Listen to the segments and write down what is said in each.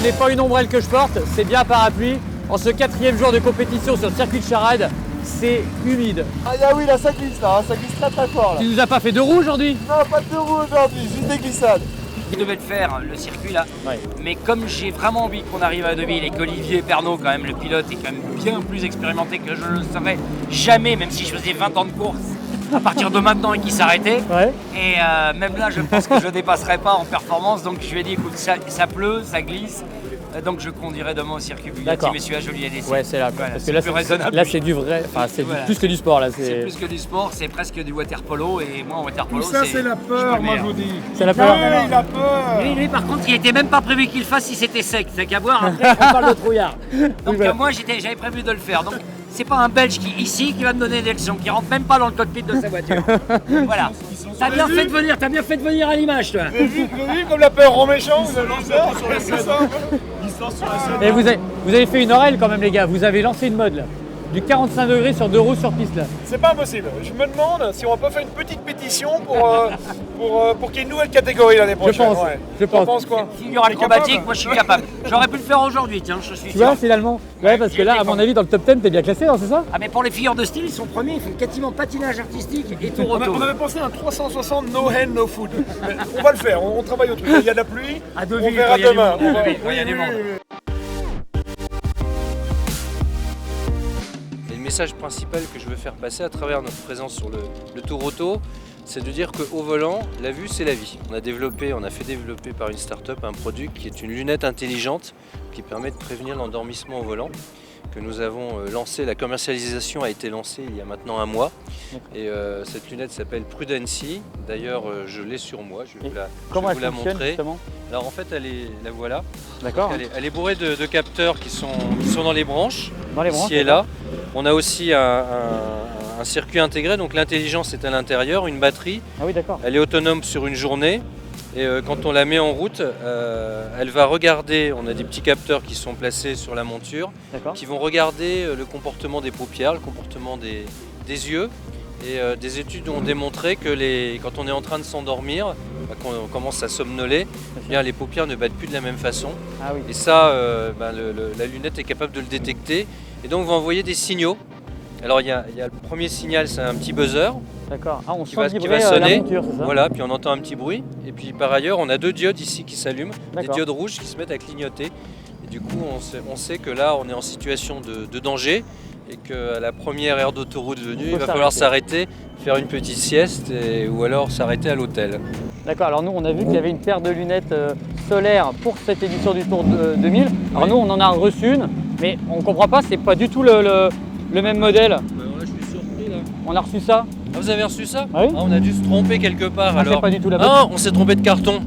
n'est pas une ombrelle que je porte, c'est bien un parapluie. En ce 4e jour de compétition sur le circuit de Charade, c'est humide. Ah oui, là ça glisse là, ça glisse très fort là. Tu nous as pas fait de roue aujourd'hui? Non, pas de deux roues aujourd'hui, juste des glissades. Je devais le faire, le circuit là, Ouais. mais comme j'ai vraiment envie qu'on arrive à Deauville et qu'Olivier Pernaut, quand même le pilote, est quand même bien plus expérimenté que je ne le serais jamais, même si je faisais 20 ans de course à partir de maintenant et qu'il s'arrêtait. Ouais. Et même là, je pense que je ne dépasserai pas en performance, donc je lui ai dit, écoute, ça pleut, ça glisse, donc je conduirai demain au circuit Bugatti, mais celui-là, je lui ai laissé. Ouais, c'est là. Voilà, parce que là, plus raisonnable. là, c'est du vrai, enfin, c'est Voilà. plus que du sport là. C'est plus que du sport, c'est presque du water polo, et moi en water polo, Tout ça c'est la peur, moi je vous dis. C'est la peur. Oui, il a peur. Lui, par contre, il était même pas prévu qu'il le fasse si c'était sec. C'est qu'à voir, après, on parle de trouillard. Donc, voilà. moi, j'avais prévu de le faire. Donc, c'est pas un Belge qui va me donner des leçons, qui rentre même pas dans le cockpit de sa voiture. Voilà. T'as bien fait de venir à l'image, toi. Vous avez vu comme la peur rend méchant, vous avez peur sur la scène. Et vous avez fait une oreille quand même les gars, vous avez lancé une mode là. Du 45 degrés sur 2 roues sur piste là. C'est pas impossible. Je me demande si on va pas faire une petite pétition pour qu'il y ait une nouvelle catégorie l'année prochaine. Je pense. T'en penses quoi? Figure acrobatique, moi je suis capable. J'aurais pu le faire aujourd'hui, tiens, je suis Tu vois sûr. finalement? Ouais, parce que là à mon avis dans le top 10 t'es bien classé, non, c'est ça? Ah, mais pour les figures de style, ils sont premiers, ils font quasiment patinage artistique et tour On auto. avait pensé à un 360 no hand no foot. Mais on va le faire, on travaille au truc. Il y a de la pluie, À on Deauville, verra il y a du demain. monde. Il y a du monde. Et le message principal que je veux faire passer à travers notre présence sur le Tour Auto, c'est de dire qu'au volant, la vue c'est la vie. On a fait développer par une start-up un produit qui est une lunette intelligente qui permet de prévenir l'endormissement au volant, que nous avons lancé. La commercialisation a été lancée il y a maintenant un mois. Et cette lunette s'appelle Prudency. D'ailleurs, je l'ai sur moi, je vais vous la montrer. Justement. Alors en fait, la voilà. D'accord. Elle est bourrée de capteurs qui sont dans les branches. Dans les branches. Ici et là. On a aussi un circuit intégré, donc l'intelligence est à l'intérieur, une batterie. Ah oui, d'accord. Elle est autonome sur une journée. Et quand on la met en route, elle va regarder, on a des petits capteurs qui sont placés sur la monture, qui vont regarder le comportement des paupières, le comportement des yeux. Et des études ont démontré que quand on est en train de s'endormir, qu'on commence à somnoler, eh bien, les paupières ne battent plus de la même façon. Ah oui. Et ça, la lunette est capable de le détecter. Et donc va envoyer des signaux. Alors il y a le premier signal, c'est un petit buzzer. D'accord. Ah, on qui sent va vibrer sonner. la monture, c'est ça? Voilà, puis on entend un petit bruit. Et puis par ailleurs, on a 2 diodes ici qui s'allument, des D'accord. diodes rouges qui se mettent à clignoter. Et du coup, on sait que là, on est en situation de danger et qu'à la première aire d'autoroute venue, il va falloir s'arrêter, faire une petite sieste ou alors s'arrêter à l'hôtel. D'accord, alors nous on a vu qu'il y avait une paire de lunettes solaires pour cette édition du Tour 2000. Alors nous on en a reçu une, mais on ne comprend pas, c'est pas du tout le même modèle. Là, je suis surpris là. On a reçu ça. Ah, vous avez reçu ça? Oui. Ah, on a dû se tromper quelque part Ah, alors. c'est pas du tout la bonne. Ah, on s'est trompé de carton.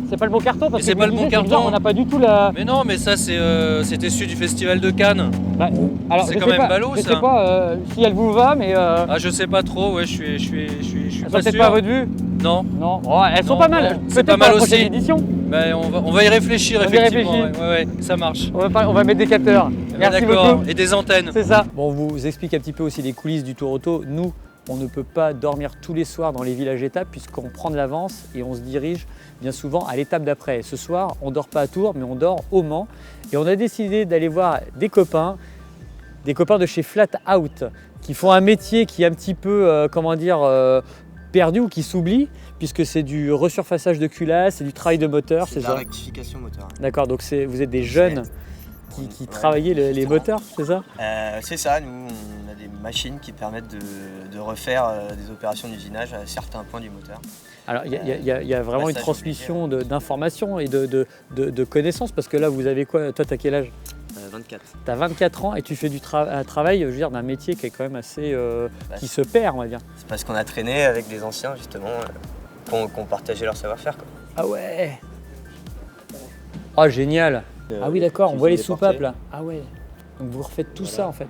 C'est pas le bon carton parce Mais c'est que pas vous le bon disiez, c'est carton. bizarre, on n'a pas du tout la. Mais non, mais ça c'était celui du festival de Cannes. Bah, alors, C'est je quand sais même pas, ballot, je ça. sais pas si elle vous va, mais Ah, je sais pas trop, ouais, je suis elles pas sont peut-être sûr. pas à votre vue. Non. Non, oh, elles sont Non, pas mal. non, c'est Peut-être pas pour mal la prochaine aussi. édition. Ben, on va y réfléchir On y effectivement. réfléchit. Ouais, ça marche. On va mettre des capteurs. Merci D'accord. beaucoup. Et des antennes. C'est ça. Bon, on vous explique un petit peu aussi les coulisses du Tour Auto. Nous, on ne peut pas dormir tous les soirs dans les villages étapes puisqu'on prend de l'avance et on se dirige bien souvent à l'étape d'après. Ce soir, on ne dort pas à Tours, mais on dort au Mans. Et on a décidé d'aller voir des copains de chez Flat Out qui font un métier qui est un petit peu, perdu ou qui s'oublie puisque c'est du resurfaçage de culasse, c'est du travail de moteur, C'est de ça? la rectification moteur. D'accord, donc vous êtes des jeunes qui travaillaient les moteurs, c'est ça? C'est ça, nous on a des machines qui permettent de refaire des opérations d'usinage à certains points du moteur. Alors il y a vraiment une Passage transmission d'informations et de connaissances parce que là vous avez quoi? Toi t'as quel âge? 24. Tu as 24 ans et tu fais un travail, je veux dire, d'un métier qui est quand même assez qui se perd, on va dire. C'est parce qu'on a traîné avec des anciens justement qui ont partagé leur savoir-faire. Ah ouais. Oh génial. Ah oui d'accord, on voit les soupapes là. Ah ouais. Donc vous refaites tout ça en fait.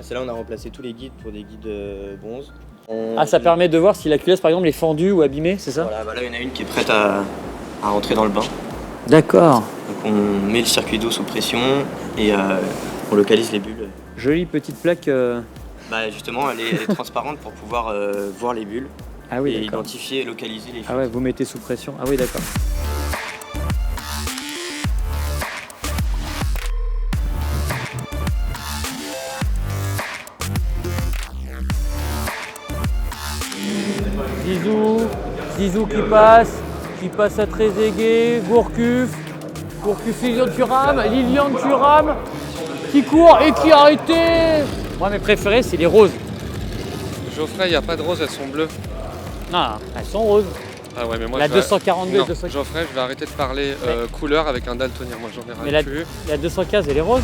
C'est là on a remplacé tous les guides pour des guides bronze. Ah ça permet de voir si la culasse par exemple est fendue ou abîmée, c'est ça? Voilà, là il y en a une qui est prête à rentrer dans le bain. D'accord. Donc on met le circuit d'eau sous pression et on localise les bulles. Jolie petite plaque. Justement elle est transparente pour pouvoir voir les bulles Ah oui, et d'accord. identifier et localiser les fuites. Ah ouais, vous mettez sous pression. Ah oui d'accord. Zizou qui passe à Trezeguet, Gourcuff, Lilian Thuram, qui court et qui a arrêté. Moi, mes préférés, c'est les roses. Geoffrey, il n'y a pas de roses, elles sont bleues. Non, elles sont roses. Ah ouais, mais moi, La 242 Non, 215. Geoffrey, je vais arrêter de parler couleur avec un daltonien. Moi, j'en ai Mais rien plus. la 215, elle est rose.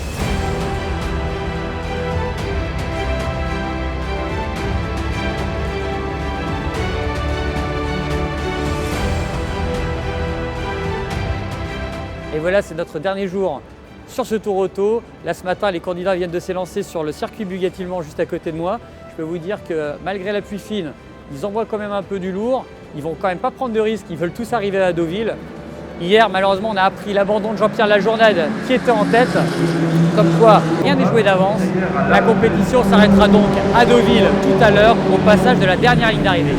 Et voilà, c'est notre dernier jour sur ce tour auto. Là, ce matin, les candidats viennent de s'élancer sur le circuit Bugatti Le Mans juste à côté de moi. Je peux vous dire que malgré la pluie fine, ils envoient quand même un peu du lourd. Ils vont quand même pas prendre de risques, ils veulent tous arriver à Deauville. Hier, malheureusement, on a appris l'abandon de Jean-Pierre Lajournade qui était en tête. Comme quoi, rien n'est joué d'avance. La compétition s'arrêtera donc à Deauville tout à l'heure au passage de la dernière ligne d'arrivée.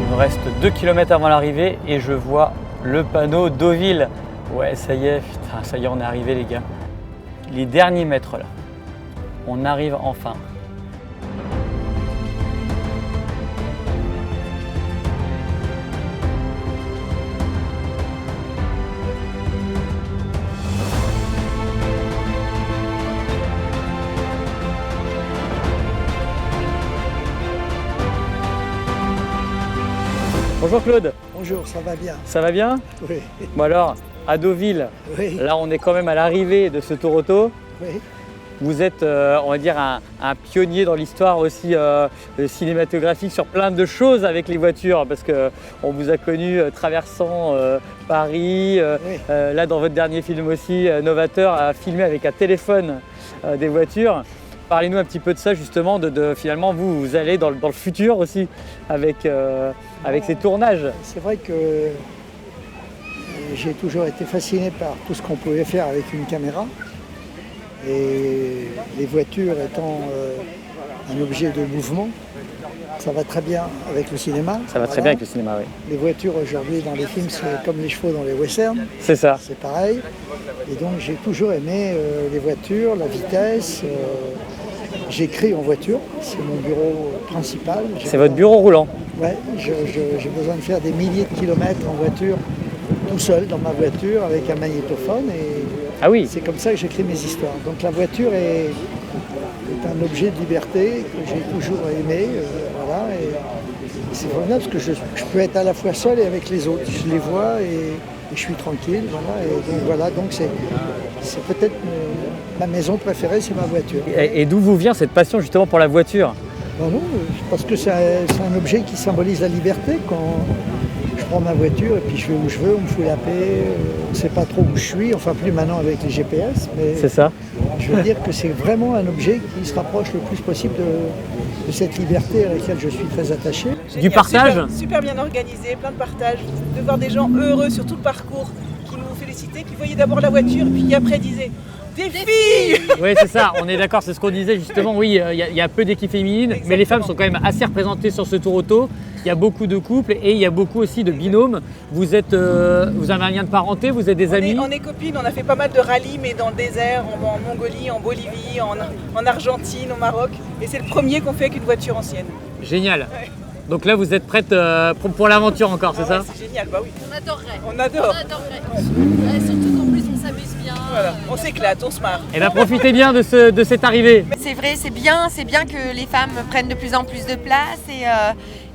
Il me reste 2 km avant l'arrivée et je vois le panneau Deauville. Ouais, ça y est, putain, ça y est, on est arrivé les gars. Les derniers mètres là. On arrive enfin. Bonjour Claude, Bonjour, ça va bien? ça va bien? Oui, Bon alors, à Deauville, oui, là on est quand même à l'arrivée de ce tour auto. oui. Vous êtes, on va dire, un pionnier dans l'histoire aussi cinématographique sur plein de choses avec les voitures, parce qu'on vous a connu traversant Paris, Oui. là dans votre dernier film aussi, Novateur, à filmer avec un téléphone des voitures. Parlez-nous un petit peu de ça justement, finalement vous allez dans le futur aussi avec ces tournages. C'est vrai que j'ai toujours été fasciné par tout ce qu'on pouvait faire avec une caméra. Et les voitures étant un objet de mouvement, ça va très bien avec le cinéma. Ça va très bien avec le cinéma, oui. Les voitures aujourd'hui dans les films, c'est comme les chevaux dans les westerns, C'est ça. c'est pareil. Et donc j'ai toujours aimé les voitures, la vitesse. J'écris en voiture, c'est mon bureau principal. C'est votre bureau roulant. Ouais, j'ai besoin de faire des milliers de kilomètres en voiture, tout seul dans ma voiture avec un magnétophone et Ah oui, c'est comme ça que j'écris mes histoires. Donc la voiture est un objet de liberté que j'ai toujours aimé, voilà, et c'est formidable parce que je peux être à la fois seul et avec les autres. Je les vois et je suis tranquille, voilà, donc c'est peut-être ma maison préférée, c'est ma voiture. et d'où vous vient cette passion justement pour la voiture? Ben non, parce que c'est un objet qui symbolise la liberté. Quand je prends ma voiture et puis je vais où je veux, on me fout la paix, on ne sait pas trop où je suis, enfin plus maintenant avec les GPS, mais C'est ça. je veux dire que c'est vraiment un objet qui se rapproche le plus possible de cette liberté à laquelle je suis très attaché. Du partage? Super bien organisé, plein de partage, de voir des gens heureux sur tout le parcours, qui nous félicitaient, qui voyaient d'abord la voiture, puis après disaient des filles. Oui, c'est ça, on est d'accord, c'est ce qu'on disait justement. Oui, il y a peu d'équipes féminines, mais les femmes sont quand même assez représentées sur ce tour auto. Il y a beaucoup de couples et il y a beaucoup aussi de binômes. Vous avez un lien de parenté, vous êtes des amis? On est copines, on a fait pas mal de rallyes, mais dans le désert, en Mongolie, en Bolivie, en Argentine, au Maroc. Et c'est le premier qu'on fait avec une voiture ancienne. Génial. Ouais. Donc là, vous êtes prête pour l'aventure encore, c'est ça? C'est génial, bah oui. On adorerait. On adore. On adorerait. Surtout qu'en plus on s'amuse bien. Voilà. On s'éclate, on se marre. Eh bien, profitez bien de cette arrivée. C'est vrai, c'est bien que les femmes prennent de plus en plus de place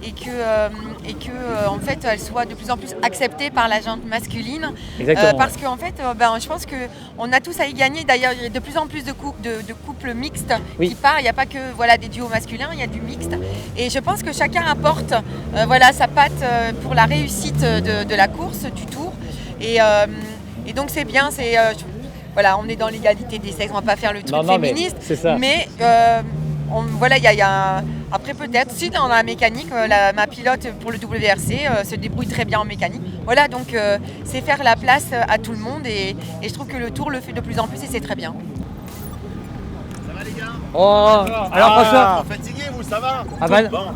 et que en fait elles soient de plus en plus acceptées par la gente masculine. Exactement. Parce qu'en fait, je pense qu'on a tous à y gagner. D'ailleurs, il y a de plus en plus de couples mixtes Oui. qui partent. Il n'y a pas que des duos masculins, il y a du mixte. Et je pense que chacun apporte sa patte pour la réussite de la course, du tour. Et donc c'est bien, on est dans l'égalité des sexes, on ne va pas faire le truc Non, mais féministe. c'est ça. Mais il y a Après peut-être, si dans la mécanique, ma pilote pour le WRC se débrouille très bien en mécanique. Voilà, donc c'est faire la place à tout le monde et je trouve que le Tour le fait de plus en plus et c'est très bien. Oh, alors François, Fatigué vous, ça va? ah bah, Bon.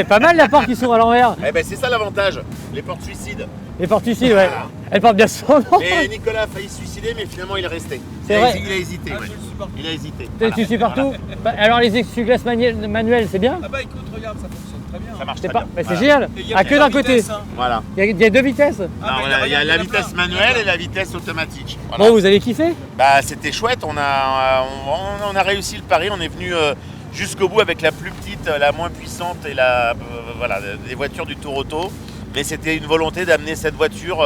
pas mal la porte qui s'ouvre à l'envers. Eh ben c'est ça l'avantage, les portes suicides. Les portes suicides, ouais. Voilà. Elle porte bien son nom. Et Nicolas a failli se suicider, mais finalement il est resté. C'est vrai. Il a hésité, ouais. Il a hésité. Tu suis partout. Bah, alors les essuie-glaces manuels, c'est bien? Ah bah écoute, regarde, ça fonctionne très bien. Ça marche C'est très pas... bien. bah, c'est Voilà. génial. Ah, que d'un côté. Voilà. Il y a 2 vitesses. Non, il y a la vitesse manuelle et la vitesse automatique. Voilà. Bon, vous avez kiffé? Bah c'était chouette, on a réussi le pari, on est venu jusqu'au bout avec la plus petite, la moins puissante et voilà, les voitures du Tour Auto. Mais c'était une volonté d'amener cette voiture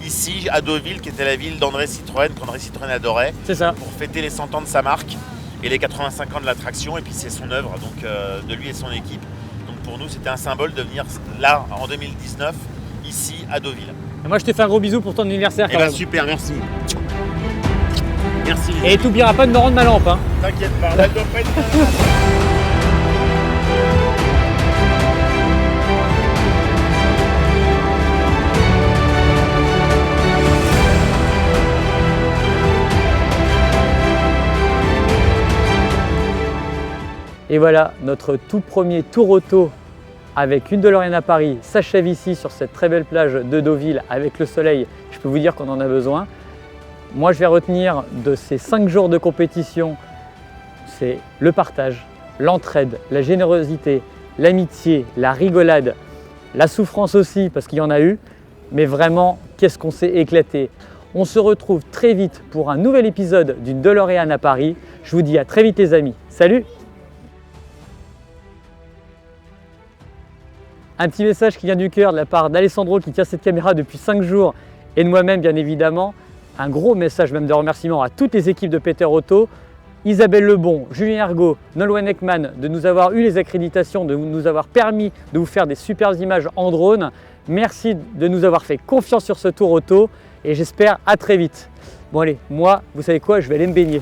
ici à Deauville, qui était la ville d'André Citroën, qu'André Citroën adorait. C'est ça. Pour fêter les 100 ans de sa marque et les 85 ans de l'attraction, et puis c'est son œuvre, donc de lui et son équipe. Donc pour nous c'était un symbole de venir là en 2019, ici à Deauville. Et moi je te fais un gros bisou pour ton anniversaire Et quand bah même. super, merci. Merci. Et t'oublieras pas de me rendre ma lampe, hein. T'inquiète pas, elle doit pas être... Et voilà, notre tout premier tour auto avec une DeLorean à Paris s'achève ici sur cette très belle plage de Deauville avec le soleil. Je peux vous dire qu'on en a besoin. Moi, je vais retenir de ces 5 jours de compétition, c'est le partage, l'entraide, la générosité, l'amitié, la rigolade, la souffrance aussi parce qu'il y en a eu, mais vraiment, qu'est-ce qu'on s'est éclaté. On se retrouve très vite pour un nouvel épisode d'une DeLorean à Paris. Je vous dis à très vite les amis. Salut! Un petit message qui vient du cœur de la part d'Alessandro qui tient cette caméra depuis 5 jours et de moi-même bien évidemment. Un gros message même de remerciement à toutes les équipes de Peter Auto, Isabelle Lebon, Julien Ergaud, Nolwenn Ekman de nous avoir eu les accréditations, de nous avoir permis de vous faire des superbes images en drone. Merci de nous avoir fait confiance sur ce tour auto et j'espère à très vite. Bon allez, moi, vous savez quoi, je vais aller me baigner.